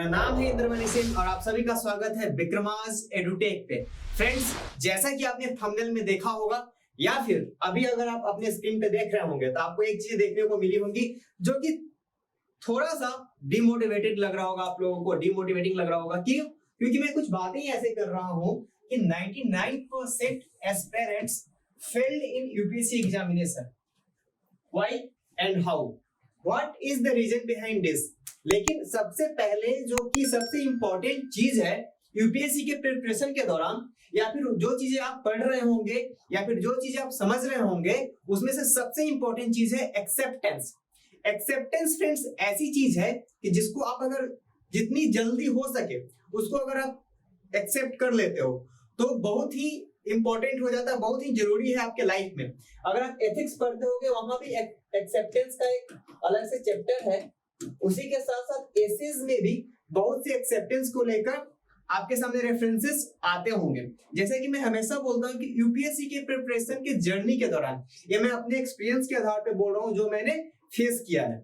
मेरा नाम है इंद्रमणि सिंह और आप सभी का स्वागत है विक्रमास एडुटेक पे। फ्रेंड्स, जैसा कि आपने थंबनेल में देखा होगा या फिर अभी अगर आप अपने स्क्रीन पे देख रहे होंगे तो आपको एक चीज देखने को मिली होगी जो कि थोड़ा सा डिमोटिवेटेड लग रहा होगा, आप लोगों को डिमोटिवेटिंग लग रहा होगा। क्यों? क्योंकि मैं कुछ बातें ऐसे कर रहा हूं कि 99% aspirants failed in UPSC examination. Why and how? What is the reason behind this? लेकिन सबसे पहले जो कि सबसे इंपॉर्टेंट चीज है यूपीएससी के प्रिपरेशन के दौरान, या फिर जो चीजें आप पढ़ रहे होंगे या फिर जो चीजें आप समझ रहे होंगे, उसमें से सबसे इंपॉर्टेंट चीज है एक्सेप्टेंस। एक्सेप्टेंस फ्रेंड्स ऐसी चीज है कि जिसको आप अगर जितनी जल्दी हो सके उसको अगर आप एक्सेप्ट कर लेते हो तो बहुत ही इंपॉर्टेंट हो जाता है, बहुत ही जरूरी है आपके लाइफ में। अगर आप एथिक्स पढ़ते होगे वहां भी एक्सेप्टेंस का एक अलग से चैप्टर है। उसी के साथ साथ एसेज में भी बहुत सी एक्सेप्टेंस को लेकर आपके सामने रेफरेंसेस आते होंगे। जैसे कि मैं हमेशा बोलता हूं कि यूपीएससी के प्रिपरेशन के जर्नी के दौरान, ये मैं अपने एक्सपीरियंस के आधार पे बोल रहा हूं जो मैंने फेस किया है।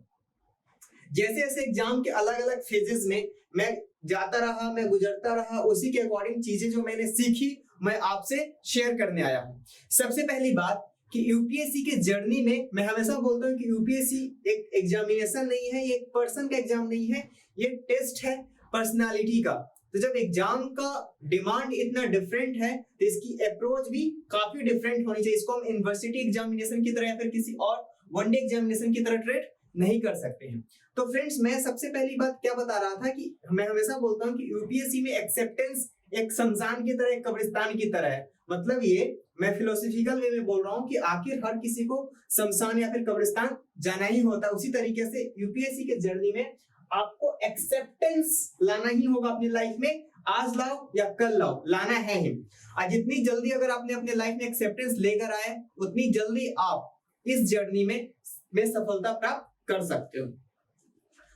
जैसे जैसे एग्जाम के अलग अलग फेजेस में मैं जाता रहा, मैं गुजरता रहा, उसी के अकॉर्डिंग चीजें जो मैंने सीखी मैं आपसे शेयर करने आया हूं। सबसे पहली बात कि यूपीएससी के जर्नी में मैं हमेशा बोलता हूं कि यूपीएससी एक एग्जामिनेशन नहीं है, ये एक पर्सन का एग्जाम नहीं है, ये टेस्ट है पर्सनालिटी का। तो जब एग्जाम का डिमांड इतना डिफरेंट है तो इसकी अप्रोच भी काफी डिफरेंट होनी चाहिए। इसको हम यूनिवर्सिटी एग्जामिनेशन की तरह या फिर किसी और वनडे एग्जामिनेशन की तरह ट्रीट नहीं कर सकते हैं। तो फ्रेंड्स, मैं सबसे पहली बात क्या बता रहा था कि मैं हमेशा बोलता हूं कि यूपीएससी में एक्सेप्टेंस एक शमशान की तरह, एक कब्रिस्तान की तरह है। मतलब ये मैं फिलोसॉफिकल वे में बोल रहा हूं कि आखिर हर किसी को शमशान या फिर कब्रिस्तान जाना ही होता है। उसी तरीके से यूपीएससी के जर्नी में आपको एक्सेप्टेंस लाना ही होगा अपनी लाइफ में। आज लाओ या कल लाओ, लाना है ही। आज जितनी जल्दी अगर आपने अपने लाइफ में एक्सेप्टेंस लेकर आए उतनी जल्दी आप इस जर्नी में सफलता प्राप्त कर सकते हो।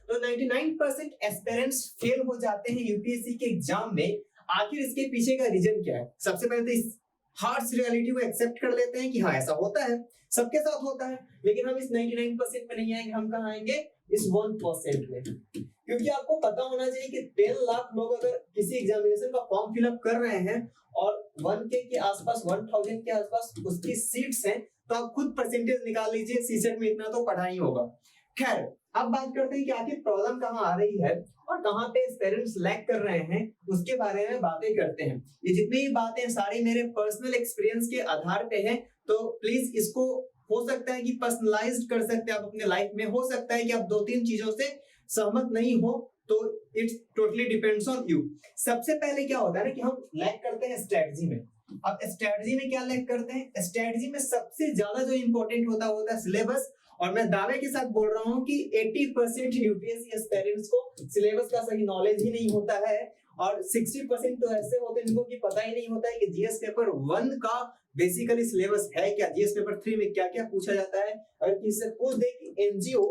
तो 99% एस्पिरेंट्स फेल हो जाते हैं यूपीएससी के एग्जाम में। आखिर इसके पीछे का रीजन क्या है? सबसे पहले तो इस हार्श रियलिटी को एक्सेप्ट कर लेते हैं कि हाँ ऐसा होता है, सबके साथ होता है। लेकिन हम इस 99% में नहीं आएंगे, हम कहाँ आएंगे? इस 1% में। क्योंकि आपको पता होना चाहिए कि 10 लाख लोग अगर किसी एग्जामिनेशन का फॉर्म फिलअप कर रहे हैं और 1K के आसपास, 1000 के आसपास उसकी सीट्स हैं, तो आप खुद परसेंटेज निकाल लीजिए, सीसेट में इतना तो पढ़ा ही होगा। खैर, अब बात करते हैं कि आखिर प्रॉब्लम कहाँ आ रही है और कहाँ पे पेरेंट्स लैग कर रहे हैं, उसके बारे में बातें करते हैं। ये जितनी भी बातें सारी मेरे पर्सनल एक्सपीरियंस के आधार पे हैं, तो प्लीज इसको हो सकता है कि पर्सनलाइज्ड कर सकते हैं आप अपने लाइफ में। हो सकता है कि आप 2-3 चीजों से सहमत नहीं हो, तो it's totally depends on you. सबसे पहले क्या होता है ना कि हम लैग करते हैं स्ट्रेटजी में। अब स्ट्रेटजी में क्या लैग करते हैं? स्ट्रेटजी में सबसे ज्यादा जो इंपॉर्टेंट होता है सिलेबस। और मैं दावे के साथ बोल रहा हूं कि 80% यूपीएससी एस्पिरेंट्स को सिलेबस का सही नॉलेज ही नहीं होता है और 60% तो ऐसे होते हैं जिनको कि पता ही नहीं होता है कि जीएस पेपर 1 का बेसिकली सिलेबस है क्या, जीएस पेपर 3 में क्या क्या पूछा जाता है। अगर किसी से पूछ दे कि एनजीओ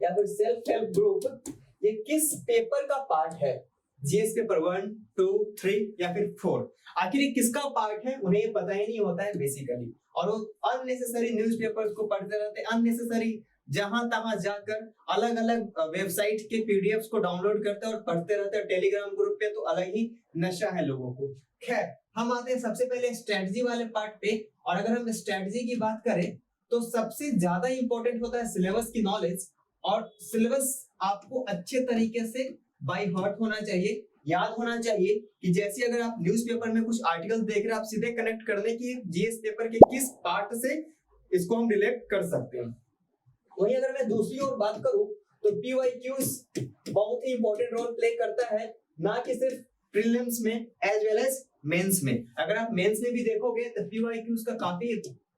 या फिर सेल्फ हेल्प ग्रुप ये किस पेपर का पार्ट है, जीएस पेपर 1, 2, 3 या फिर 4, आखिर ये किसका पार्ट है, उन्हें पता ही नहीं होता है बेसिकली। और वो अननेसेसरी न्यूज़पेपर्स को पढ़ते रहते हैं, अननेसेसरी जहां तहां जाकर अलग अलग वेबसाइट के पीडीएफ्स को डाउनलोड करते हैं और पढ़ते रहते हैं। टेलीग्राम ग्रुप पे तो अलग ही नशा है लोगों को। खैर, हम आते हैं सबसे पहले स्ट्रेटजी वाले पार्ट पे। और अगर हम स्ट्रेटजी की बात करें तो सबसे ज्यादा इंपॉर्टेंट होता है सिलेबस की नॉलेज। और सिलेबस आपको अच्छे तरीके से बाय हार्ट होना चाहिए, याद होना चाहिए कि जैसे अगर आप न्यूज़पेपर में कुछ आर्टिकल देख रहे हैं, आप सीधे कनेक्ट कर लें कि जीएस पेपर के किस पार्ट से इसको हम रिलेट कर सकते हैं। वहीं अगर मैं दूसरी ओर बात करूं तो पीवाईक्यूज बहुत ही इंपॉर्टेंट रोल प्ले करता है, ना कि सिर्फ प्रीलिम्स में एज वेल एज मेंस में। अगर आप मेंस में भी देखोगे तो पीवाईक्यूज का काफी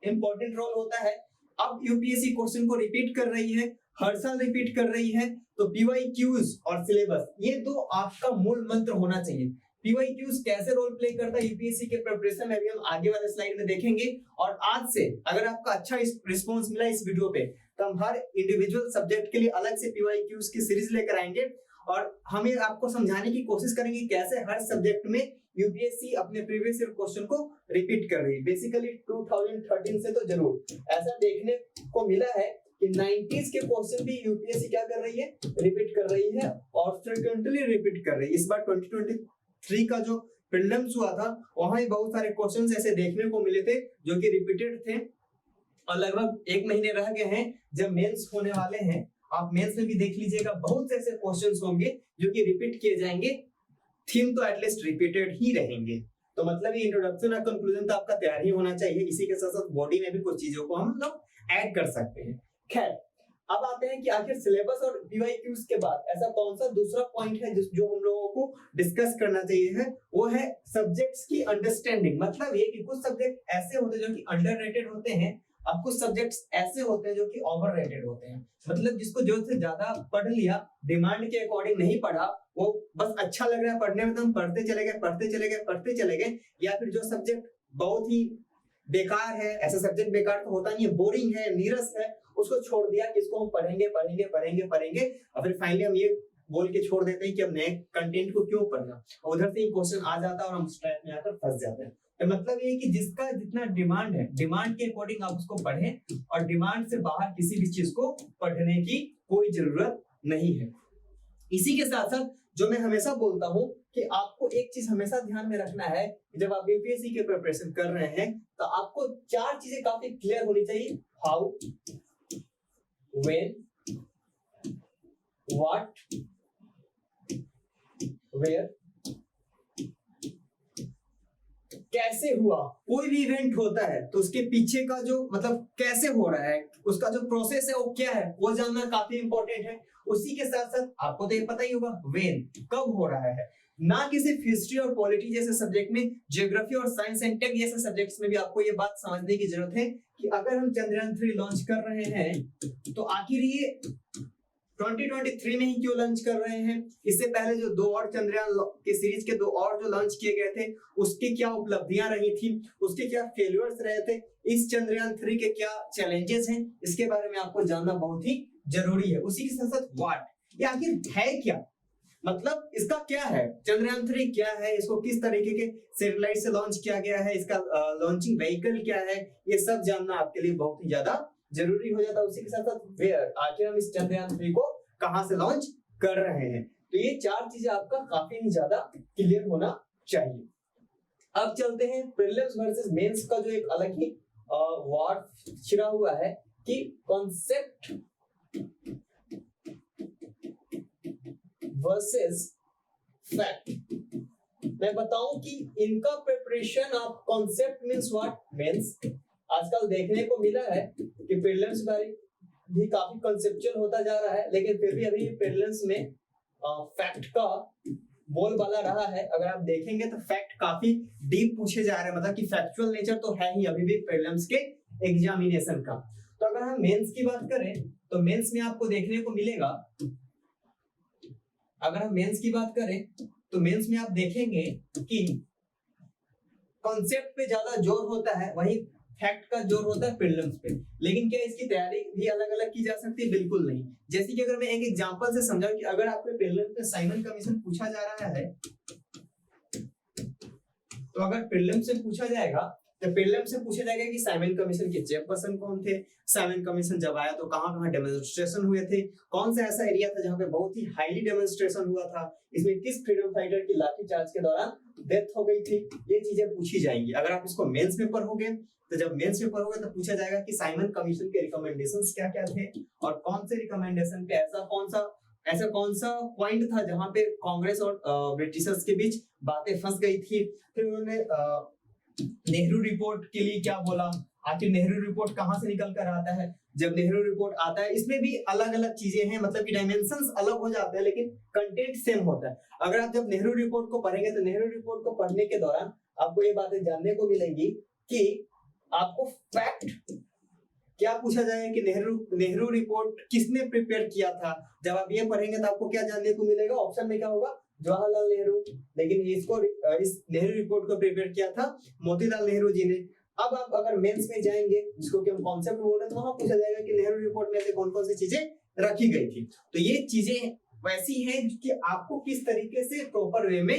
इंपॉर्टेंट रोल होता है। अब यूपीएससी क्वेश्चन को रिपीट कर रही है, हर साल रिपीट कर रही है, तो पीवाईक्यूज और सिलेबस ये दो आपका मूल मंत्र होना चाहिए। पीवाईक्यूज कैसे रोल प्ले करता है यूपीएससी के प्रिपरेशन में, अभी हम आगे वाले स्लाइड में देखेंगे। और आज से अगर आपका अच्छा रिस्पॉन्स मिला इस वीडियो पे तो हम हर इंडिविजुअल सब्जेक्ट के लिए अलग से पीवाईक्यूज की सीरीज लेकर आएंगे और हम ये आपको समझाने की कोशिश करेंगे कैसे हर सब्जेक्ट में यूपीएससी अपने प्रीवियस ईयर क्वेश्चन को रिपीट कर रही है। बेसिकली 2013 से तो जरूर ऐसा देखने को मिला है कि 90s के क्वेश्चन भी यूपीएससी क्या कर रही है, रिपीट कर रही है और फ्रिक्वेंटली रिपीट कर रही है। इस बार 2023 का जो प्रीलिम्स हुआ था वहां भी बहुत सारे क्वेश्चंस ऐसे देखने को मिले थे जो कि रिपीटेड थे और लगभग 1 महीने रह गए हैं जब मेंस होने वाले हैं। आप मेंस में भी देख लीजिएगा, बहुत से ऐसे क्वेश्चंस होंगे जो कि रिपीट किए जाएंगे, थीम तो एटलीस्ट रिपीटेड ही रहेंगे। तो मतलब ये इंट्रोडक्शन और कंक्लूजन तो आपका तैयार ही होना चाहिए। इसी के साथ साथ बॉडी में भी कुछ चीजों को हम लोग ऐड कर सकते हैं। खैर, अब आते हैं कि आखिर सिलेबस और पीवाईक्यूज के बाद ऐसा कौन सा दूसरा पॉइंट है जो हम लोगों को डिस्कस करना चाहिए है, वो है सब्जेक्ट्स की अंडरस्टैंडिंग। मतलब ये कि कुछ सब्जेक्ट ऐसे होते हैं जो कि अंडररेटेड होते हैं और कुछ सब्जेक्ट्स ऐसे होते हैं जो कि ओवररेटेड होते हैं। मतलब जिसको जो से ज्यादा पढ़ लिया, डिमांड के अकॉर्डिंग नहीं पढ़ा, वो बस अच्छा लग रहा है पढ़ने में तो हम पढ़ते चले गए, या फिर जो सब्जेक्ट बहुत ही बेकार है, ऐसा सब्जेक्ट बेकार तो होता नहीं है, बोरिंग है, नीरस है, उसको छोड़ दिया कि इसको हम पढ़ेंगे और फिर फाइनली हम ये बोल के छोड़ देते हैं कि अब नए कंटेंट को क्यों पढ़ना, उधर से ही क्वेश्चन आ जाता है और हम उस ट्रैप में आकर फंस जाते हैं। तो मतलब ये कि जिसका जितना डिमांड है, डिमांड के अकॉर्डिंग आप उसको पढ़ें और डिमांड से बाहर किसी भी चीज को पढ़ने की कोई जरूरत नहीं है। इसी के साथ साथ जो मैं हमेशा बोलता हूं कि आपको एक चीज हमेशा ध्यान में रखना है कि जब आप यूपीएससी के प्रिपरेशन कर रहे हैं तो आपको 4 चीजें काफी क्लियर होनी चाहिए। हाउ, व्हेन, व्हाट, वेयर, कैसे हुआ। कोई भी इवेंट होता है तो उसके पीछे का जो मतलब कैसे हो रहा है, उसका जो प्रोसेस है वो क्या है, वो जानना काफी इंपॉर्टेंट है। उसी के साथ साथ आपको तो ये पता ही होगा व्हेन, कब हो रहा है। ना कि सिर्फ हिस्ट्री और पॉलिटी जैसे सब्जेक्ट में, ज्योग्राफी और साइंस एंड टेक जैसे सब्जेक्ट्स में भी आपको ये बात समझने की जरूरत है कि अगर हम चंद्रयान 3 लॉन्च कर रहे हैं तो आखिर ये 2023 में ही क्यों लॉन्च कर रहे हैं। इससे पहले जो 2 और चंद्रयान के सीरीज के 2 और जो लॉन्च किए गए थे उसकी क्या उपलब्धियां रही थी, उसके क्या फेलियर्स रहे थे, इस चंद्रयान 3 के क्या चैलेंजेस हैं, इसके बारे में आपको जानना बहुत ही जरूरी है। उसी के साथ साथ व्हाट, ये आखिर है क्या, मतलब इसका क्या है, चंद्रयान 3 क्या है, इसको किस तरीके के सैटेलाइट से लॉन्च किया गया है, इसका लॉन्चिंग व्हीकल क्या है, ये सब जानना आपके लिए बहुत ही ज्यादा जरूरी हो जाता है। उसी के साथ साथ वेयर, आखिर हम इस चंद्रयान 3 को कहां से लॉन्च कर रहे हैं। तो ये 4 चीजें आपका काफी ज्यादा क्लियर होना चाहिए। अब चलते हैं प्रीलिम्स वर्सेस मेंस का जो एक अलग ही वार छिड़ा हुआ है कि कॉन्सेप्ट वर्सेस फैक्ट। मैं बताऊं कि इनका प्रिपरेशन आप कॉन्सेप्ट मींस व्हाट, मेंस आजकल देखने को मिला है कि प्रीलिम्स भी काफी कॉन्सेप्चुअल होता जा रहा है, लेकिन फिर भी अभी प्रीलिम्स में फैक्ट का बोलबाला रहा है। अगर आप देखेंगे तो फैक्ट काफी डीप पूछे जा रहे हैं, मतलब कि फैक्चुअल नेचर तो है ही अभी भी प्रीलिम्स के एग्जामिनेशन का। तो अगर हम मेंस की बात करें तो मेंस में आपको देखने को मिलेगा, अगर हम मेंस की बात करें तो मेंस में आप देखेंगे कि कॉन्सेप्ट पे ज्यादा जोर होता है, वही फैक्ट का जोर होता है प्रीलिम्स पे। लेकिन क्या इसकी तैयारी भी अलग अलग की जा सकती है? बिल्कुल नहीं। जैसे कि अगर मैं एक एग्जांपल से समझाऊं कि अगर आपके प्रीलिम्स में साइमन कमीशन पूछा जा रहा है, तो अगर प्रीलिम्स से पूछा जाएगा तो प्रीलिम्स से पूछा जाएगा कि साइमन कमीशन के चेयरपर्सन कौन थे, साइमन कमीशन जब आया तो कहां-कहां डेमोंस्ट्रेशन हुए थे, कौन सा ऐसा एरिया था जहां पे बहुत ही हाईली डेमोंस्ट्रेशन हुआ था, इसमें किस फ्रीडम फाइटर की लाठीचार्ज के दौरान डेथ हो गई थी, ये चीजें पूछी जाएंगी। अगर आप इसको मेंस में पढ़ोगे तो जब मेंस में पढ़ोगे तो पूछा जाएगा कि साइमन कमीशन के रिकमेंडेशंस क्या-क्या थे और कौन से रिकमेंडेशन पे ऐसा कौन सा पॉइंट था जहां पे कांग्रेस और ब्रिटिशर्स के बीच बातें फंस गई थी। फिर उन्होंने नेहरू रिपोर्ट के लिए क्या बोला, आखिर नेहरू रिपोर्ट कहां से निकल कर आता है, जब नेहरू रिपोर्ट आता है इसमें भी अलग अलग चीजें हैं, मतलब कि डायमेंशंस अलग हो जाते हैं लेकिन कंटेंट सेम होता है। अगर आप जब नेहरू रिपोर्ट को पढ़ेंगे तो नेहरू रिपोर्ट को पढ़ने के दौरान आपको ये बातें जानने को मिलेंगी कि आपको फैक्ट क्या पूछा जाए कि नेहरू रिपोर्ट किसने प्रिपेयर किया था। जब आप ये पढ़ेंगे तो आपको क्या जानने को मिलेगा, ऑप्शन में क्या होगा, जवाहरलाल नेहरू, लेकिन इस नेहरू रिपोर्ट को प्रिपेयर किया था मोतीलाल नेहरू जी ने। अब आप अगर मेंस में जाएंगे जिसको कि हम कॉन्सेप्ट बोल रहे हैं, तो वहां पूछा जाएगा कि नेहरू रिपोर्ट में से कौन कौन सी चीजें रखी गई थी। तो ये चीजें वैसी हैं कि आपको किस तरीके से प्रॉपर वे में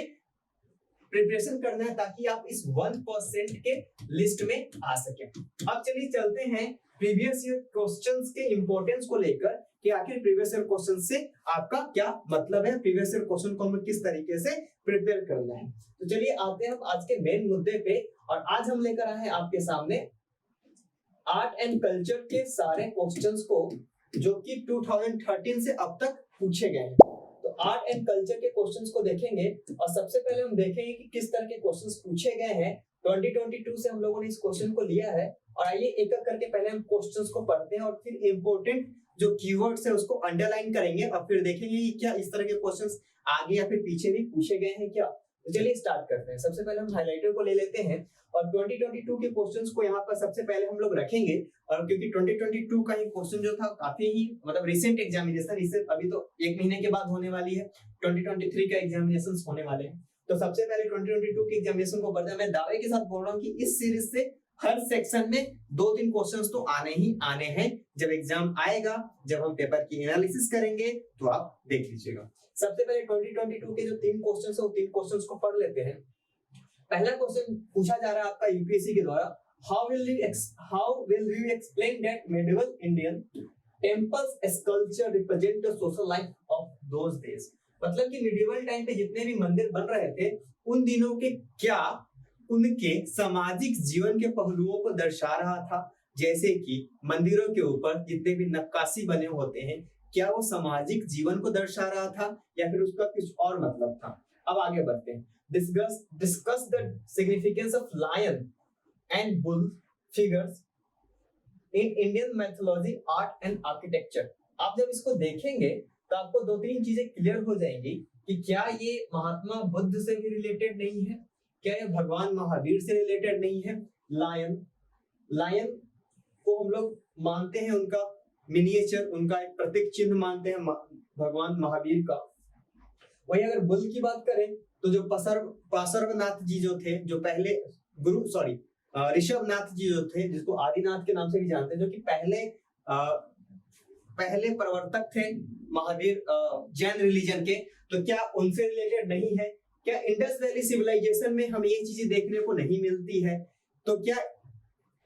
प्रिपरेशन करना है ताकि आप इस 1% के लिस्ट में आ सके। अब चलिए चलते हैं प्रीवियस ईयर क्वेश्चंस के इंपॉर्टेंस को लेकर कि आखिर प्रीवियस ईयर क्वेश्चन से आपका क्या मतलब है, प्रीवियस ईयर क्वेश्चन को हमें किस तरीके से प्रिपेयर करना है। तो चलिए आते हैं हम आज के मेन मुद्दे पे, और आज हम लेकर आए हैं आपके सामने आर्ट एंड कल्चर के सारे क्वेश्चंस को जो कि 2013 से अब तक पूछे गए हैं। तो आर्ट एंड कल्चर के क्वेश्चंस को देखेंगे और सबसे पहले हम देखेंगे कि किस तरह के क्वेश्चंस पूछे गए हैं। 2022 से हम लोगों ने इस क्वेश्चन को लिया है और आइए एक एक करके पहले हम क्वेश्चंस को पढ़ते हैं और फिर इंपॉर्टेंट जो कीवर्ड्स है उसको अंडरलाइन करेंगे और फिर देखेंगे कि क्या इस तरह के क्वेश्चंस आगे या फिर पीछे भी पूछे गए हैं क्या। तो चलिए स्टार्ट करते हैं। सबसे पहले हम हाइलाइटर को ले लेते हैं और 2022 के क्वेश्चंस को यहाँ पर सबसे पहले हम लोग रखेंगे, और क्योंकि 2022 का ही क्वेश्चन जो था काफी ही मतलब रिसेंट एग्जामिनेशन, इससे अभी तो एक महीने के बाद होने वाली है, 2023 का एग्जामिनेशन होने वाले हैं। तो सबसे पहले 2022 के एग्जामिनेशन को पढ़ते हैं। मैं दावे के साथ बोल रहा हूँ कि इस सीरीज से हर सेक्शन में 2-3 क्वेश्चंस तो आने ही आने हैं। जब एग्जाम आएगा, जब हम पेपर की एनालिसिस करेंगे तो आप देख लीजिएगा। सबसे पहले 2022 के जो 3 क्वेश्चंस है, 3 क्वेश्चंस को पढ़ लेते हैं। पहला क्वेश्चन पूछा जा रहा है आपका यूपीएससी के द्वारा, how will you explain that medieval Indian temples sculpture represent the social life of those days. मतलब कि मेडिवल टाइम पे जितने भी मंदिर बन रहे थे उन दिनों के क्या उनके सामाजिक जीवन के पहलुओं को दर्शा रहा था। जैसे कि मंदिरों के ऊपर जितने भी नक्काशी बने होते हैं, क्या वो सामाजिक जीवन को दर्शा रहा था या फिर उसका कुछ और मतलब था। अब आगे बढ़ते हैं। Discuss the significance of lion and bull figures in Indian mythology, art and architecture। आप जब इसको देखेंगे तो आपको 2-3 चीजें क्लियर हो जाएंगी कि क्या ये महात्मा बुद्ध से भी रिलेटेड नहीं है, क्या ये भगवान महावीर से रिलेटेड नहीं है। लायन को हम लोग मानते हैं उनका मिनिएचर, उनका एक प्रतीक चिन्ह मानते हैं भगवान महावीर का। वही अगर बुल की बात करें तो जो पार्श्वनाथ जी जो थे, जो पहले ऋषभनाथ जी जो थे, जिसको आदिनाथ के नाम से भी जानते हैं, जो कि पहले प्रवर्तक थे महावीर जैन रिलीजन के, तो क्या उनसे रिलेटेड नहीं है। क्या इंडस वैली सिविलाइजेशन में हमें ये चीजें देखने को नहीं मिलती है। तो क्या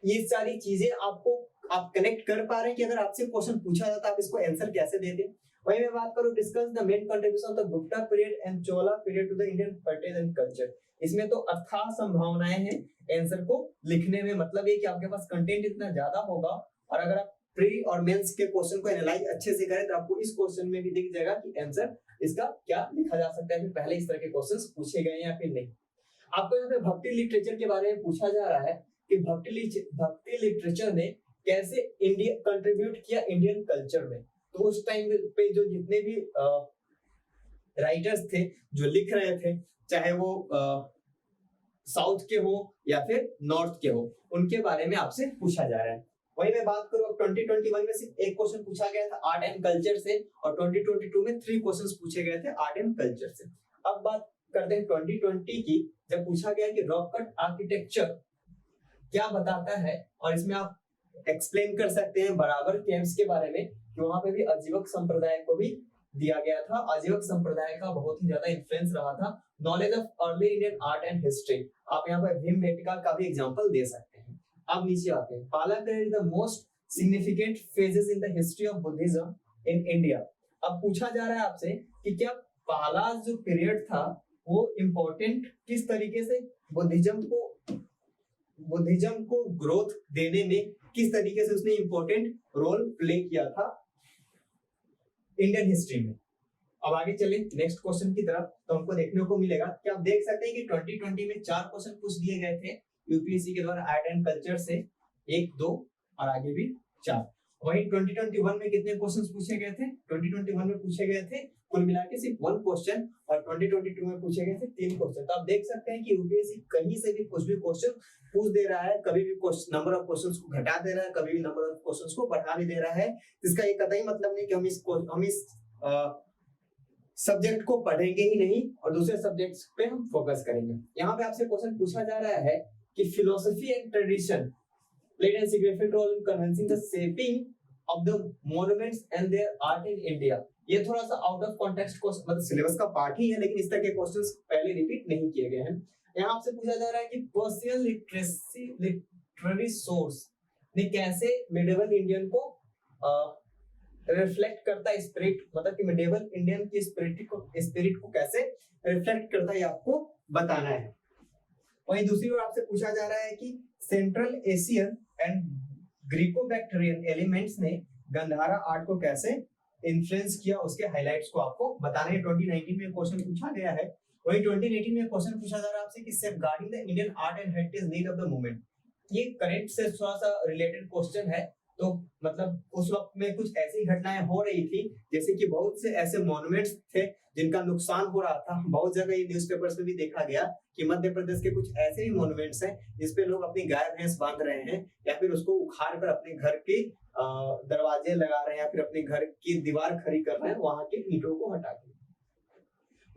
ये सारी चीजें आप कनेक्ट कर पा रहे हैं कि अगर आपसे क्वेश्चन पूछा जाता आप इसको आंसर कैसे देते। वही मैं बात करूं, discuss the main contribution of the Gupta period and Chola period to the Indian heritage and culture. इसमें तो अथाह संभावनाएं हैं आंसर को लिखने में। मतलब ये कि आपके पास कंटेंट इतना ज्यादा होगा और अगर आप प्री और मेंस के क्वेश्चन को एनालाइज अच्छे से करें तो आपको इस क्वेश्चन में भी दिख जाएगा कि आंसर इसका क्या लिखा जा सकता है, फिर पहले इस तरह के क्वेश्चंस पूछे गए या फिर नहीं। आपको यहाँ पे भक्ति लिटरेचर के बारे में पूछा जा रहा है कि भक्ति लिटरेचर ने कैसे इंडिया कंट्रीब्यूट किया इंडियन कल्चर में। तो उस टाइम पे जो जितने भी राइटर्स थे जो लिख रहे थे, चाहे वो साउथ के हो या फिर नॉर्थ के हो, उनके बारे में आपसे पूछा जा रहा है। वही मैं बात करूं, अब 2021 में सिर्फ एक क्वेश्चन पूछा गया था आर्ट एंड कल्चर से, और 2022 में 3 क्वेश्चंस पूछे गए थे आर्ट एंड कल्चर से। अब बात करते हैं 2020 की, जब पूछा गया कि रॉक कट आर्किटेक्चर क्या बताता है, और इसमें आप एक्सप्लेन कर सकते हैं बराबर केम्स के बारे में कि वहां पे भी आजीवक संप्रदाय को भी दिया गया था। आजीवक संप्रदाय का बहुत ही ज्यादा इन्फ्लुएंस रहा था। Knowledge of early Indian art and history, आप यहाँ पे भीमबेटका का भी एग्जांपल दे सकते हैं। अब नीचे आते हैं, पाला period the most significant phases in the history of Buddhism in India. अब पूछा जा रहा है आपसे कि क्या पाला जो पीरियड था वो इम्पोर्टेंट किस तरीके से बुद्धिज्म को ग्रोथ देने में किस तरीके से उसने इंपॉर्टेंट रोल प्ले किया था इंडियन हिस्ट्री में। अब आगे चले नेक्स्ट क्वेश्चन की तरफ, तो हमको देखने को मिलेगा कि आप देख सकते हैं कि 2020 में 4 क्वेश्चन पूछ दिए गए थे यूपीएससी के द्वारा आर्ट एंड कल्चर से, 1, 2 और आगे भी 4। वहीं 2021 में कितने क्वेश्चंस पूछे गए थे? 2021 में पूछे गए थे कुल मिला के सिर्फ 1 क्वेश्चन, और 2022 में पूछे गए थे 3 क्वेश्चन। तो आप देख सकते हैं कि यूपीएससी कहीं से भी कुछ भी क्वेश्चन पूछ दे रहा है, कभी भी नंबर ऑफ क्वेश्चंस को घटा दे रहा है, कभी भी नंबर ऑफ क्वेश्चंस को बढ़ा भी दे रहा है। इसका ये कतई मतलब नहीं कि हम इस सब्जेक्ट को पढ़ेंगे ही नहीं और दूसरे सब्जेक्ट्स पे हम फोकस करेंगे। यहाँ पे आपसे क्वेश्चन पूछा जा रहा है कि philosophy and tradition played a significant role in convincing the shaping of the monuments and their art in India. ये थोड़ा सा आउट ऑफ कॉन्टेक्स्ट क्वेश्चन, मतलब सिलेबस का पार्ट ही है, लेकिन इस तरह के क्वेश्चंस पहले रिपीट नहीं किए गए हैं। यहाँ आपसे पूछा जा रहा है कि पर्शियन लिटरेरी सोर्स ने कैसे मिडिवल इंडियन को रिफ्लेक्ट करता है स्पिरिट, मतलब कि मिडिवल इंडियन की स्पिरिट को कैसे रिफ्लेक्ट करता है, आपको बताना है। वहीं दूसरी ओर आपसे पूछा जा रहा है कि central Asian and Greco Bactrian elements ने गंधारा आर्ट को कैसे इन्फ्लुएंस किया, उसके हाइलाइट्स को आपको बताना है। 2019 में क्वेश्चन पूछा गया है। वही 2018 में क्वेश्चन पूछा जा रहा है आपसे कि safeguarding the Indian art and heritage need of the movement. ये करंट से थोड़ा सा रिलेटेड क्वेश्चन है, तो मतलब उस वक्त में कुछ ऐसी घटनाएं हो रही थी, जैसे कि बहुत से ऐसे मॉन्यूमेंट्स थे जिनका नुकसान हो रहा था। बहुत जगह ये न्यूज़पेपर्स में भी देखा गया कि मध्य प्रदेश के कुछ ऐसे ही मॉन्यूमेंट्स हैं जिसपे लोग अपनी गाय भैंस बांध रहे हैं, या फिर उसको उखाड़ कर अपने घर के दरवाजे लगा रहे हैं, या फिर अपने घर की दीवार खड़ी कर रहे हैं वहां के ईंटों को हटा के।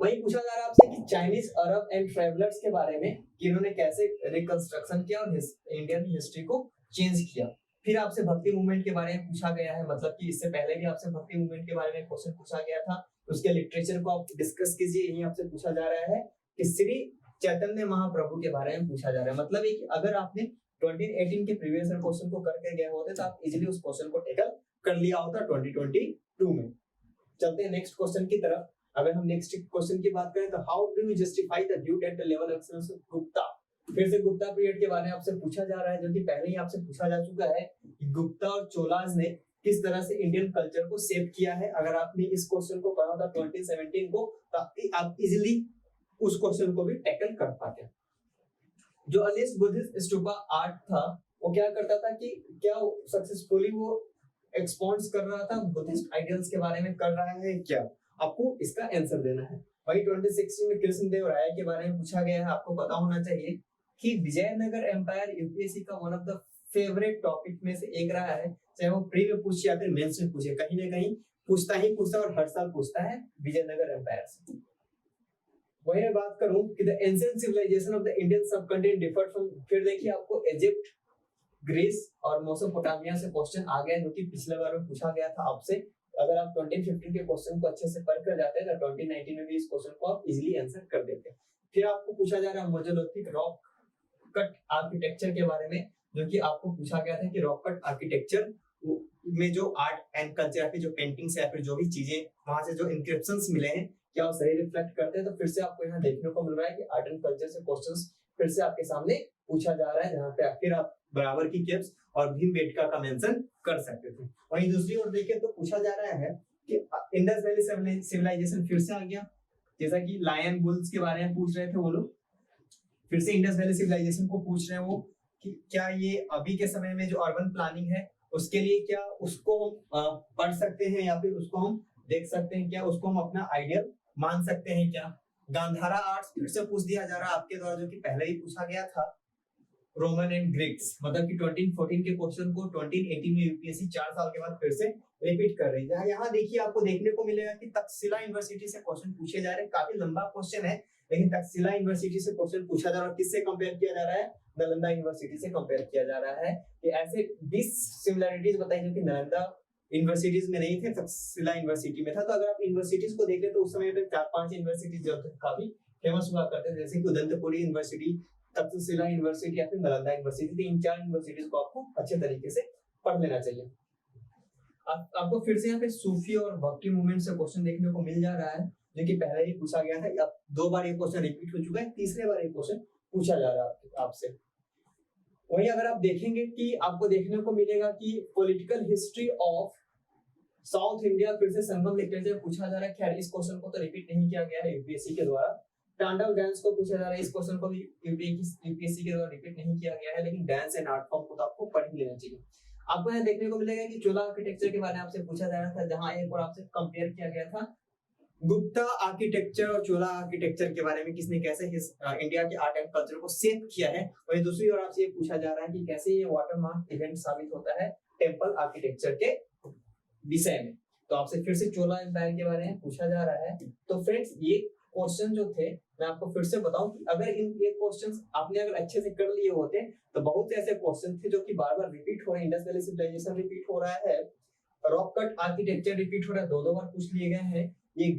वही पूछा जा रहा है आपसे कि चाइनीज, अरब एंड ट्रेवलर्स के बारे में कि इन्होंने कैसे रिकंस्ट्रक्शन किया और इंडियन हिस्ट्री को चेंज किया। फिर आपसे भक्ति मूवमेंट के बारे में पूछा गया है, मतलब कि इससे पहले भी आपसे भक्ति मूवमेंट के बारे में क्वेश्चन पूछा गया था, उसके लिटरेचर को आप डिस्कस कीजिए। यही आपसे पूछा जा रहा है कि श्री चैतन्य महाप्रभु के बारे में पूछा जा रहा है। मतलब है कि अगर आपने 2018 के प्रीवियस ईयर क्वेश्चन को करके गए होते तो आप इजीली उस क्वेश्चन को टैकल कर लिया होता 2022 में। चलते हैं नेक्स्ट क्वेश्चन की तरफ। अगर हम नेक्स्ट क्वेश्चन की बात करें तो how do you justify the duet at the level of excellence of Gupta. फिर से गुप्ता पीरियड के बारे में आपसे पूछा जा रहा है, जो कि पहले ही आपसे पूछा जा चुका है कि गुप्ता और चोलाज ने किस तरह से इंडियन कल्चर को शेप किया है। अगर आपने इस क्वेश्चन को पढ़ा था 2017 को तो आप इजीली उस क्वेश्चन को भी टैकल कर पाते। जो अर्लीस्ट बुद्धिस्ट स्तूपा आर्ट था वो क्या करता था कि क्या सक्सेसफुली वो एक्सपॉन्ड्स कर रहा था, बुद्धिस्ट आइडियल्स के बारे में कर रहा है क्या, आपको इसका आंसर देना है। वही 2016 में कृष्णदेव राय के बारे में पूछा गया है। आपको पता होना चाहिए कि विजयनगर एम्पायर यूपीएससी का one of the favourite topic में से एक रहा है, चाहे वो प्री में पूछे या फिर मेंस में पूछे, कहीं ना कहीं पूछता ही पूछता और हर साल पूछता है विजयनगर एम्पायर से। वही मैं बात करूं कि the ancient civilisation of the Indian subcontinent differed from, फिर देखिए आपको इजिप्ट, ग्रीस और मेसोपोटामिया से क्वेश्चन आ गया, जो कि पिछले बार में पूछा गया था आपसे। अगर आप 2015 के क्वेश्चन को अच्छे से पढ़ कर जाते हैं तो 2019 में भी इस क्वेश्चन को आप इजीली आंसर कर देते हैं। फिर आपको पूछा जा रहा है मोज़ोलिथिक रॉक कट आर्किटेक्चर के बारे में, जो कि आपको पूछा गया था कि रॉक कट आर्किटेक्चर में जो आर्ट एंड कल्चर की जो पेंटिंग्स या फिर जो भी चीजें वहां से जो इंस्क्रिप्शंस मिले हैं क्या वो सही रिफ्लेक्ट करते हैं। तो फिर से आपको यहाँ देखने को मिल रहा है कि आर्ट एंड कल्चर से क्वेश्चंस फिर से आपके सामने पूछा जा रहा है, जहाँ पे फिर आप बराबर की केप्स और भीमबेटका का मेंशन कर सकते थे। वहीं दूसरी ओर देखें तो पूछा जा रहा है कि इंडस वैली सिविलाइजेशन फिर से आ गया, जैसा कि लायन बुल्स के बारे में पूछ रहे थे वो लोग, फिर से इंडस वैली सिविलाइजेशन को पूछ रहे हैं वो कि क्या ये अभी के समय में जो अर्बन प्लानिंग है उसके लिए क्या उसको हम पढ़ सकते हैं या फिर उसको हम देख सकते हैं, क्या उसको हम अपना आइडियल मान सकते हैं क्या। गांधारा आर्ट्स फिर से पूछ दिया जा रहा है आपके द्वारा, जो कि पहले ही पूछा गया था रोमन एंड ग्रीक्स, मतलब कि 2014 के क्वेश्चन को 2018 में यूपीएससी 4 साल के बाद फिर से रिपीट कर रही है। यहाँ देखिए आपको देखने को मिलेगा कि तक्षशिला यूनिवर्सिटी से क्वेश्चन पूछे जा रहे हैं। काफी लंबा क्वेश्चन है, लेकिन तक्षशिला यूनिवर्सिटी से क्वेश्चन पूछा जा रहा है। किससे कंपेयर किया जा रहा है? नालंदा यूनिवर्सिटी से कंपेयर किया जा रहा है। कि ऐसे 20 सिमिलरिटीज बताई जो कि नालंदा यूनिवर्सिटीज में नहीं थे, तक्षशिला यूनिवर्सिटी में था। तो अगर आप यूनिवर्सिटीज को देख ले तो उस समय पे 4-5 यूनिवर्सिटीज जो काफी फेमस हुआ करते थे, जैसे कि उदंतपुरी यूनिवर्सिटी, तक्षशिला यूनिवर्सिटी या फिर नालंदा यूनिवर्सिटी। इन 4 यूनिवर्सिटीज को आपको अच्छे तरीके से पढ़ लेना चाहिए। आपको फिर से यहाँ पे सूफी और भक्ति मूवमेंट से क्वेश्चन देखने को मिल जा रहा है, जो कि पहले ही पूछा गया था। अब 2 बार ये क्वेश्चन रिपीट हो चुका है, तीसरे बार ये क्वेश्चन पूछा जा रहा है आपसे। वहीं अगर आप देखेंगे कि आपको देखने को मिलेगा कि political history of south India फिर से संगम लिटरेचर पूछा जा रहा है। खैर इस क्वेश्चन को तो रिपीट नहीं किया गया है यूपीएससी के द्वारा। तांडव डांस को पूछा जा रहा है, इस क्वेश्चन को भी यूपीएससी के द्वारा रिपीट नहीं किया गया है, लेकिन डांस एंड आर्ट फॉर्म को तो आपको पढ़ ही लेना चाहिए। आपको यहाँ देखने को मिलेगा कि चोला आर्किटेक्चर के बारे में आपसे पूछा जा रहा था, जहाँ एक और आपसे कंपेयर किया गया था गुप्ता आर्किटेक्चर और चोला आर्किटेक्चर के बारे में, किसने कैसे इंडिया के आर्ट एंड कल्चर को शेप किया है। वहीं दूसरी ओर आपसे ये पूछा जा रहा है कि कैसे ये वाटरमार्क इवेंट साबित होता है टेम्पल आर्किटेक्चर के विषय में। तो आपसे फिर से चोला एम्पायर के बारे में पूछा जा रहा है। तो फ्रेंड्स ये क्वेश्चन जो थे मैं आपको फिर से बताऊं कि अगर इन ये क्वेश्चंस आपने अगर अच्छे से कर लिए होते तो बहुत से ऐसे क्वेश्चन थे जो कि बार बार रिपीट हो रहे हैं। इंडस वैली सिविलाइजेशन रिपीट हो रहा है, रॉक कट आर्किटेक्चर रिपीट हो रहा है, दो बार पूछ लिए गए हैं। ये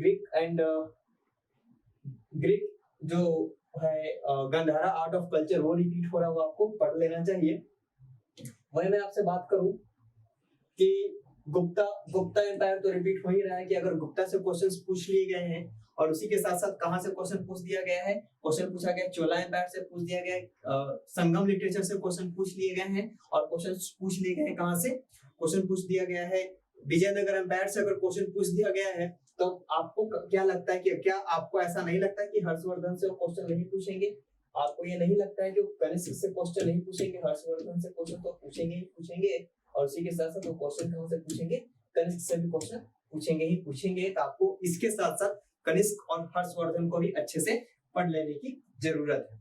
ग्रीक जो है गंधारा आर्ट ऑफ कल्चर वो रिपीट हो रहा है, वो आपको पढ़ लेना चाहिए। वही मैं आपसे बात करूं कि गुप्ता एम्पायर तो रिपीट हो ही रहा है कि अगर गुप्ता से क्वेश्चंस पूछ लिए गए हैं और उसी के साथ साथ कहां से क्वेश्चन पूछ दिया गया है, क्वेश्चन पूछा गया चोला एम्पायर से पूछ दिया गया है, संगम लिटरेचर से क्वेश्चन पूछ लिए गए हैं और क्वेश्चन पूछ लिए गए हैं कहां से, क्वेश्चन पूछ दिया गया है विजयनगर एम्पायर से अगर क्वेश्चन पूछ दिया गया है, तो आपको क्या लगता है कि क्या आपको ऐसा नहीं लगता है कि हर्षवर्धन से क्वेश्चन नहीं पूछेंगे? आपको ये नहीं लगता है कि कनिष्क से क्वेश्चन नहीं पूछेंगे? हर्षवर्धन से क्वेश्चन तो पूछेंगे ही पूछेंगे, और उसी के साथ साथ वो क्वेश्चन कहां से पूछेंगे? कनिष्क से भी क्वेश्चन पूछेंगे ही पूछेंगे। तो आपको इसके साथ साथ कनिष्क और हर्षवर्धन को भी अच्छे से पढ़ लेने की जरूरत है।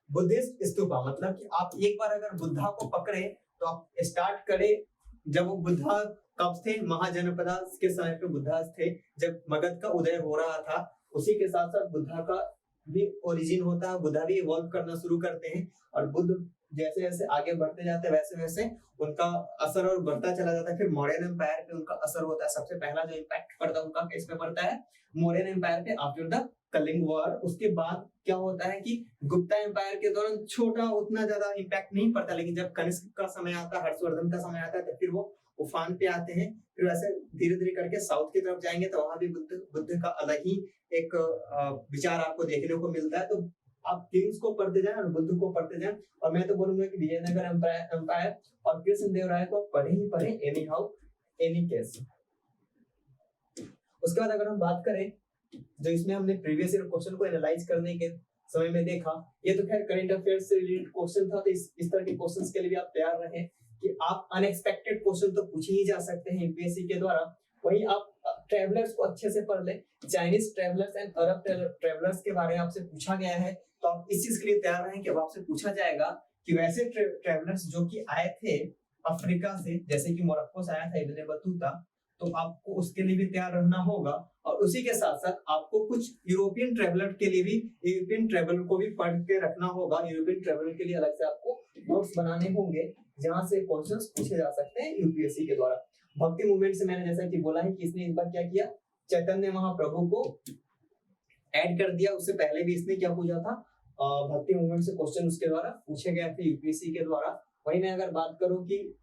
बुद्धिस्ट स्तूपा, मतलब कि आप एक बार अगर बुद्धा को पकड़े तो आप स्टार्ट करें जब वो बुद्धा कब थे, महाजनपदा के समय पे बुद्धा थे, जब मगध का उदय हो रहा था। उसी के साथ साथ बुद्धा का भी ओरिजिन होता है, बुद्धा भी इवॉल्व करना शुरू करते हैं और बुद्ध जैसे जैसे आगे बढ़ते जाते हैं वैसे वैसे उनका असर और बढ़ता चला जाता है। फिर मौर्यन एम्पायर पे उनका असर होता है, सबसे पहला जो इम्पैक्ट पड़ता है उनका किस पे पड़ता है? मौर्यन एम्पायर पे आफ्टर द कलिंग वॉर। उसके बाद क्या होता है कि गुप्ता एम्पायर के दौरान छोटा उतना ज्यादा इम्पैक्ट नहीं पड़ता, लेकिन जब कनिष्क का समय आता है, हर्षवर्धन का समय आता है, तो फिर वो उफान पे आते हैं। फिर वैसे धीरे धीरे करके साउथ की तरफ जाएंगे तो वहां भी बुद्ध का अलग ही एक विचार आपको देखने को मिलता है। तो आप किंग्स को पढ़ते जाएं और बुद्ध को पढ़ते जाएं, और मैं तो बोलूंगा कि विजयनगर एम्पायर और कृष्णदेवराय को पढ़े ही पढ़े एनी हाउ एनी केस। उसके बाद अगर हम बात करें जो इसमें हमने प्रीवियस ईयर क्वेश्चन को एनालाइज करने के समय में देखा, ये तो खैर करंट अफेयर्स से रिलेटेड क्वेश्चन था, तो इस तरह के क्वेश्चंस के लिए भी आप तैयार रहें कि आप अनएक्सपेक्टेड क्वेश्चन तो पूछ ही जा सकते हैं यूपीएससी के द्वारा। वहीं आप ट्रैवलर्स को अच्छे से पढ़ लें, Chinese travellers and Arab travellers के बारे में आपसे पूछा गया है, तो आप इस चीज के लिए तैयार रहें कि अब आपसे पूछा जाएगा कि वैसे ट्रैवलर्स जो कि आए थे अफ्रीका से, जैसे कि मोरक्को से आया था इब्न बतूता, तो आपको उसके लिए भी तैयार रहना होगा। और उसी के साथ साथ आपको कुछ यूरोपियन ट्रैवलर के लिए भी, यूरोपियन ट्रैवलर को भी पढ़ के रखना होगा। यूरोपियन ट्रैवलर के लिए अलग से आपको नोट्स बनाने होंगे जहां से क्वेश्चंस पूछे जा सकते हैं यूपीएससी के द्वारा। भक्ति मूवमेंट से मैंने जैसा कि बोला है कि इसने इस बार क्या किया, चैतन्य महाप्रभु को ऐड कर दिया। उससे पहले भी इसने क्या पूछा था, भक्ति मूवमेंट से क्वेश्चन उसके द्वारा पूछे गए थे यूपीएससी के द्वारा। वही मैं अगर बात करूं कि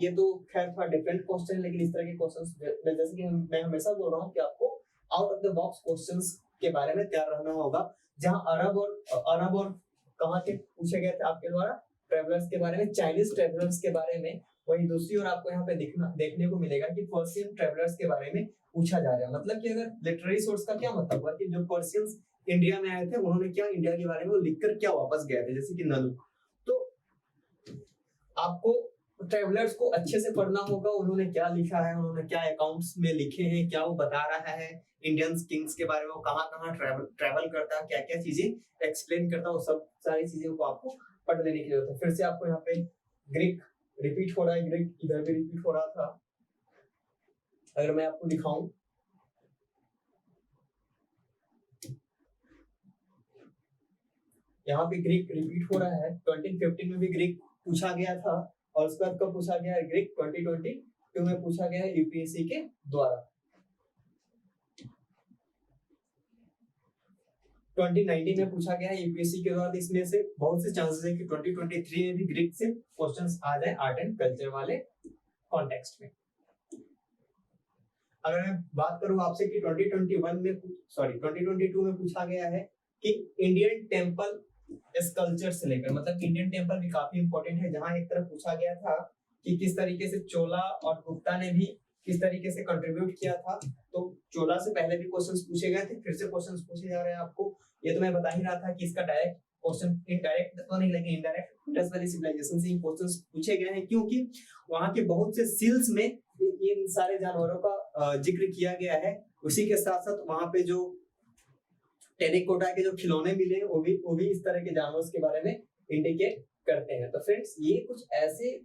ये तो खैर थोड़ा डिफरेंट क्वेश्चन है, लेकिन इस तरह के क्वेश्चंस जैसे कि मैं हमेशा बोल रहा हूँ कि आपको out of the box questions के बारे में तैयार रहना होगा। जहां अरब और कहां के पूछे गए थे आपके द्वारा, ट्रैवलर्स के बारे में, चाइनीज ट्रैवलर्स के बारे में। वही दूसरी ओर आपको यहाँ पे देखने को मिलेगा कि पर्शियन ट्रैवलर्स के बारे में पूछा जा रहा है। मतलब कि अगर लिटरेरी सोर्स का क्या मतलब हुआ कि जो पर्शियंस इंडिया में आए थे उन्होंने क्या इंडिया के बारे में लिखकर क्या वापस गए थे, जैसे कि ननु। तो आपको ट्रैवलर्स को अच्छे से पढ़ना होगा, उन्होंने क्या लिखा है, उन्होंने क्या अकाउंट्स में लिखे हैं, क्या वो बता रहा है इंडियन किंग्स के बारे में, वो कहाँ कहाँ ट्रैवल करता है, क्या क्या चीजें एक्सप्लेन करता है, वो सब सारी चीजों को आपको पढ़ लेने की जरूरत है। फिर से आपको यहाँ पे ग्रीक रिपीट हो रहा है, ग्रीक इधर भी रिपीट हो रहा था। अगर मैं आपको दिखाऊं, यहाँ पे ग्रीक रिपीट हो रहा है। 2015 में भी ग्रीक पूछा गया था, और उसके बाद कब पूछा गया है ग्रीक? 2022 में पूछा गया है यूपीएससी के द्वारा। 2019 में पूछा गया है यूपीएससी के द्वारा। इसमें से बहुत से चांसेस है कि 2023 में भी ग्रीक से क्वेश्चंस आ जाए आर्ट एंड कल्चर वाले कॉन्टेक्स्ट में। अगर मैं बात करूं आपसे कि 2022 में पूछा गया है कि इंडियन टेम्पल स्कल्पचर से लेकर, मतलब इंडियन टेम्पल भी काफी इंपॉर्टेंट है, जहां एक तरफ पूछा गया था कि किस तरीके से चोला और गुप्ता ने भी किस तरीके से कंट्रीब्यूट किया था। तो चोला से पहले भी क्वेश्चंस पूछे गए थे, फिर से क्वेश्चंस पूछे जा रहे हैं आपको। ये तो मैं बता ही रहा था कि इसका डायरेक्ट क्वेश्चन, इनडायरेक्ट तो नहीं लेकिन इनडायरेक्ट इंडस वैली सिविलाइजेशन से क्वेश्चंस पूछे गए हैं, क्योंकि वहां के बहुत से सील्स में इन सारे जानवरों का जिक्र किया गया है। उसी के साथ साथ वहां पे जो टेरिकोटा के जो खिलौने मिले वो भी इस तरह के जानवरों के बारे में इंडिकेट करते हैं। तो फ्रेंड्स, ये कुछ ऐसे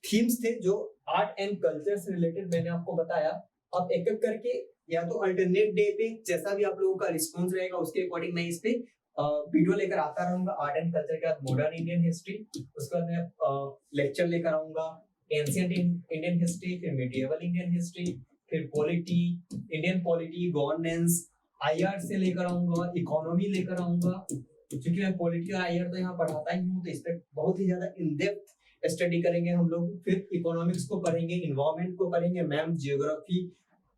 थीम्स थे जो आर्ट एंड कल्चर से रिलेटेड मैंने आपको बताया। अब एक एक करके या तो अल्टरनेट डे पे जैसा भी आप लोगों का रिस्पॉन्स रहेगा उसके अकॉर्डिंग मैं इस पे वीडियो लेकर आता रहूंगा। आर्ट एंड कल्चर के बाद मॉडर्न इंडियन हिस्ट्री, उसके बाद मैं लेक्चर लेकर आऊंगा एंशिएंट इंडियन हिस्ट्री, फिर मिडिएवल इंडियन हिस्ट्री, फिर polity, Indian polity, governance, IR से लेकर आऊंगा, इकोनॉमी लेकर आऊंगा, क्योंकि मैं पॉलिटी और आईआर तो यहाँ पढ़ाता ही हूँ, तो इस पर बहुत ही ज्यादा इन डेप्थ स्टडी करेंगे हम लोग। फिर इकोनॉमिक्स को पढ़ेंगे, इन्वायरमेंट को पढ़ेंगे, ma'am geography,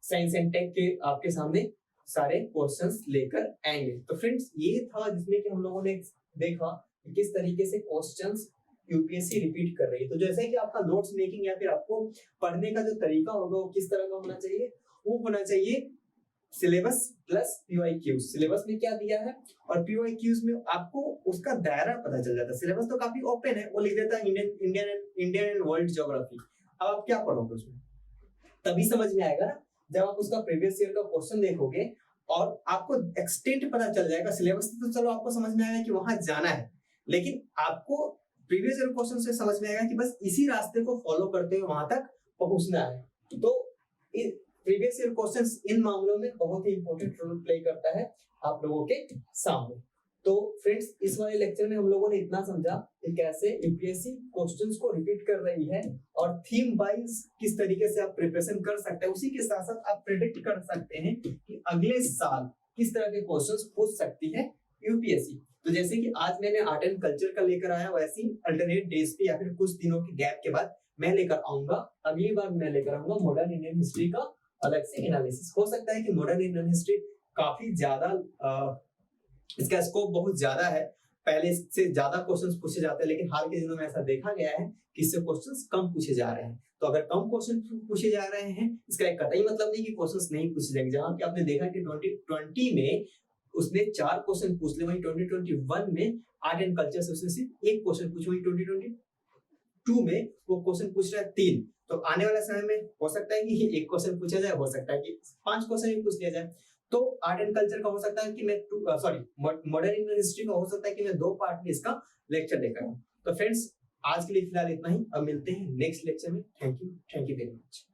science and tech के आपके सामने सारे क्वेश्चंस लेकर आएंगे। तो फ्रेंड्स ये था जिसमें कि हम लोगों ने देखा कि किस तरीके से क्वेश्चंस यूपीएससी रिपीट कर रही है। तो जैसे कि आपका नोट्स मेकिंग या फिर आपको पढ़ने का जो तरीका होगा वो किस तरह का होना चाहिए, वो होना चाहिए सिलेबस प्लस पीवाईक्यूज। सिलेबस में क्या दिया है और पीवाईक्यूज में आपको उसका दायरा पता चल जाता है। सिलेबस तो काफी ओपन है, वो लिख देता है इंडियन एंड वर्ल्ड ज्योग्राफी। अब आप क्या पढ़ोगे उसमें, तभी समझ में आएगा ना जब आप उसका प्रीवियस ईयर का क्वेश्चन देखोगे और आपको एक्सटेंट पता चल जाएगा। सिलेबस तो चलो आपको समझ में आएगा कि वहां जाना है, लेकिन आपको प्रीवियस ईयर क्वेश्चन से समझ में आएगा कि बस इसी रास्ते को फॉलो करते हुए वहां तक पहुंचना है। तो प्रीवियस ईयर क्वेश्चंस इन मामलों में बहुत ही इंपॉर्टेंट रोल प्ले करता है आप लोगों के सामने। तो फ्रेंड्स इस वाले लेक्चर में हम लोगों ने इतना समझा कि कैसे यूपीएससी क्वेश्चंस को रिपीट कर रही है और थीम वाइज किस तरीके से आप प्रिपरेशन कर सकते हैं। उसी के साथ साथ आप प्रेडिक्ट कर सकते हैं कि अगले साल किस तरह के क्वेश्चंस पूछ सकती है यूपीएससी। तो जैसे कि आज मैंने आर्ट एंड कल्चर का लेकर आया, वैसे ही अल्टरनेट डेज पे या फिर कुछ दिनों के गैप के बाद मैं लेकर आऊंगा, अगली बार मैं लेकर आऊंगा मॉडर्न इंडियन हिस्ट्री का अलग से एनालिसिस। हो सकता है कि मॉडर्न इंडियन हिस्ट्री काफी ज्यादा इसका स्कोप बहुत ज्यादा है, पहले से ज्यादा क्वेश्चंस पूछे जाते हैं, लेकिन हाल के दिनों में ऐसा देखा गया है कि इससे क्वेश्चंस कम पूछे जा रहे हैं। तो अगर कम क्वेश्चन पूछे जा रहे हैं इसका एक कतई मतलब नहीं कि क्वेश्चंस नहीं पूछे जाएंगे। जहां कि आपने देखा कि 2020 में उसने 4 क्वेश्चन पूछ लिए, वहीं 2021 में आर्ट एंड कल्चर से उसने सिर्फ 1 क्वेश्चन पूछा, वहीं 2022 में वो क्वेश्चन पूछ रहा है 3। तो आने वाले समय में हो सकता है कि 1 क्वेश्चन पूछा जाए, हो सकता है कि 5 क्वेश्चन भी पूछ लिया जाए। तो आर्ट एंड कल्चर का हो सकता है कि मैं मॉडर्न इंडियन हिस्ट्री का हो सकता है कि मैं 2 पार्ट में इसका लेक्चर लेकर आऊं। तो फ्रेंड्स आज के लिए फिलहाल इतना ही, अब मिलते हैं नेक्स्ट लेक्चर में। Thank you very much.